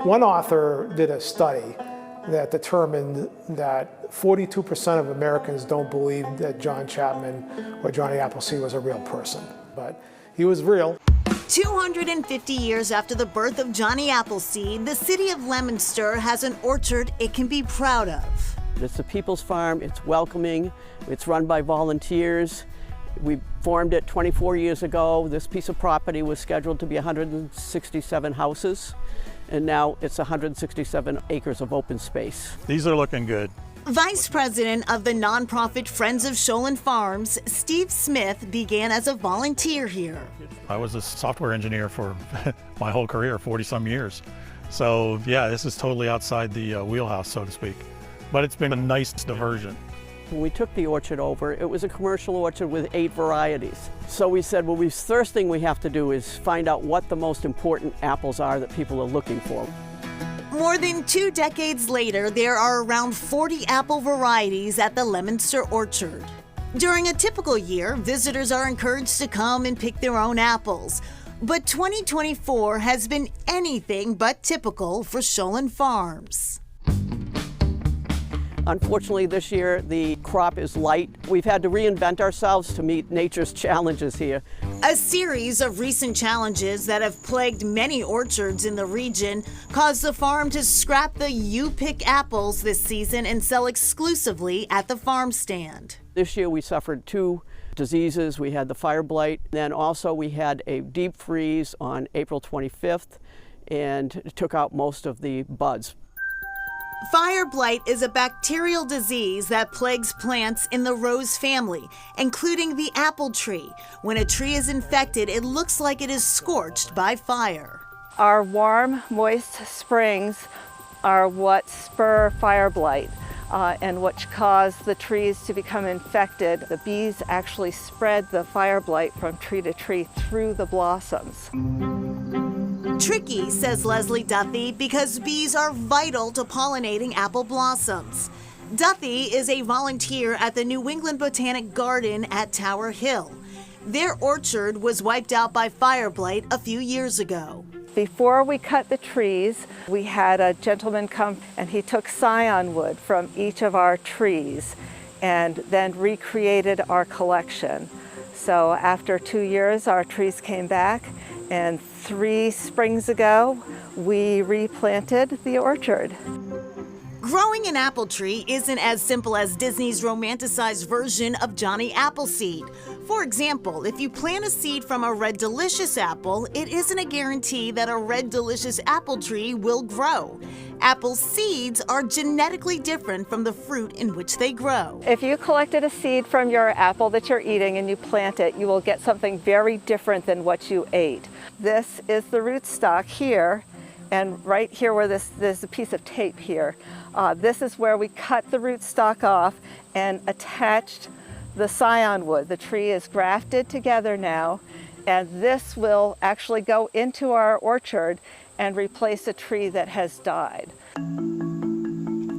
One author did a study that determined that 42% of Americans don't believe that John Chapman or Johnny Appleseed was a real person, but he was real. 250 years after the birth of Johnny Appleseed, the city of Leominster has an orchard it can be proud of. It's a people's farm, it's welcoming, it's run by volunteers. We formed it 24 years ago. This piece of property was scheduled to be 167 houses, and now it's 167 acres of open space. These are looking good. Vice President of the nonprofit Friends of Sholen Farms, Steve Smith, began as a volunteer here. I was a software engineer for my whole career, 40-some years. So yeah, this is totally outside the wheelhouse, so to speak. But it's been a nice diversion. When we took the orchard over, it was a commercial orchard with 8 varieties. So we said, well, the first thing we have to do is find out what the most important apples are that people are looking for. More than 2 decades later, there are around 40 apple varieties at the Leominster Orchard. During a typical year, visitors are encouraged to come and pick their own apples. But 2024 has been anything but typical for Sholen Farms. Unfortunately, this year the crop is light. We've had to reinvent ourselves to meet nature's challenges here. A series of recent challenges that have plagued many orchards in the region caused the farm to scrap the You Pick apples this season and sell exclusively at the farm stand. This year we suffered 2 diseases. We had the fire blight, then also we had a deep freeze on April 25th and it took out most of the buds. Fire blight is a bacterial disease that plagues plants in the rose family, including the apple tree. When a tree is infected, it looks like it is scorched by fire. Our warm, moist springs are what spur fire blight and which cause the trees to become infected. The bees actually spread the fire blight from tree to tree through the blossoms. Tricky, says Leslie Duthie, because bees are vital to pollinating apple blossoms. Duthie is a volunteer at the New England Botanic Garden at Tower Hill. Their orchard was wiped out by fire blight a few years ago. Before we cut the trees, we had a gentleman come and he took scion wood from each of our trees and then recreated our collection. So after 2 years, our trees came back, and 3 springs ago, we replanted the orchard. Growing an apple tree isn't as simple as Disney's romanticized version of Johnny Appleseed. For example, if you plant a seed from a Red Delicious apple, it isn't a guarantee that a Red Delicious apple tree will grow. Apple seeds are genetically different from the fruit in which they grow. If you collected a seed from your apple that you're eating and you plant it, you will get something very different than what you ate. This is the rootstock here, and right here where there's a piece of tape here. This is where we cut the rootstock off and attached the scion wood. The tree is grafted together now, and this will actually go into our orchard and replace a tree that has died.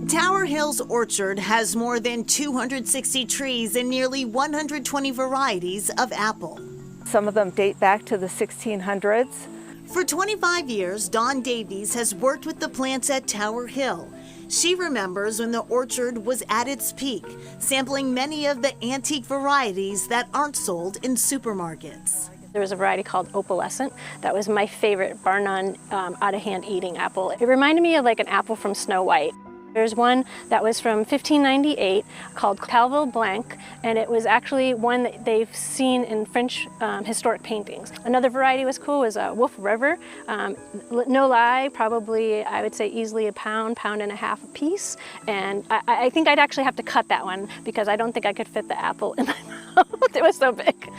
Tower Hill's orchard has more than 260 trees and nearly 120 varieties of apple. Some of them date back to the 1600s. For 25 years, Dawn Davies has worked with the plants at Tower Hill. She remembers when the orchard was at its peak, sampling many of the antique varieties that aren't sold in supermarkets. There was a variety called Opalescent. That was my favorite, bar none, out-of-hand eating apple. It reminded me of like an apple from Snow White. There's one that was from 1598 called Calvel Blanc, and it was actually one that they've seen in French historic paintings. Another variety was cool, was Wolf River. No lie, probably I would say easily a pound and a half a piece. And I think I'd actually have to cut that one because I don't think I could fit the apple in my mouth. It was so big.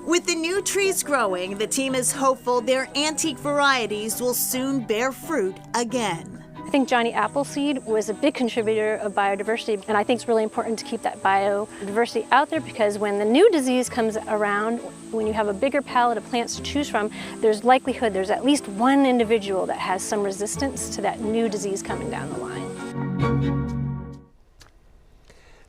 With the new trees growing, the team is hopeful their antique varieties will soon bear fruit again. I think Johnny Appleseed was a big contributor of biodiversity, and I think it's really important to keep that biodiversity out there because when the new disease comes around, when you have a bigger palette of plants to choose from, there's likelihood there's at least one individual that has some resistance to that new disease coming down the line.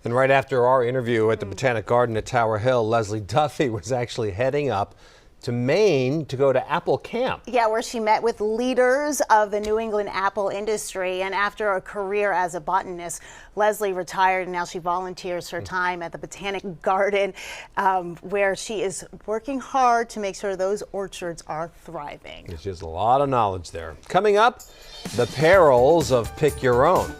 And right after our interview at the Botanic Garden at Tower Hill, Leslie Duthie was actually heading up to Maine to go to Apple Camp. Yeah, where she met with leaders of the New England apple industry. And after a career as a botanist, Leslie retired and now she volunteers her time at the Botanic Garden, where she is working hard to make sure those orchards are thriving. There's just a lot of knowledge there. Coming up, the perils of pick your own.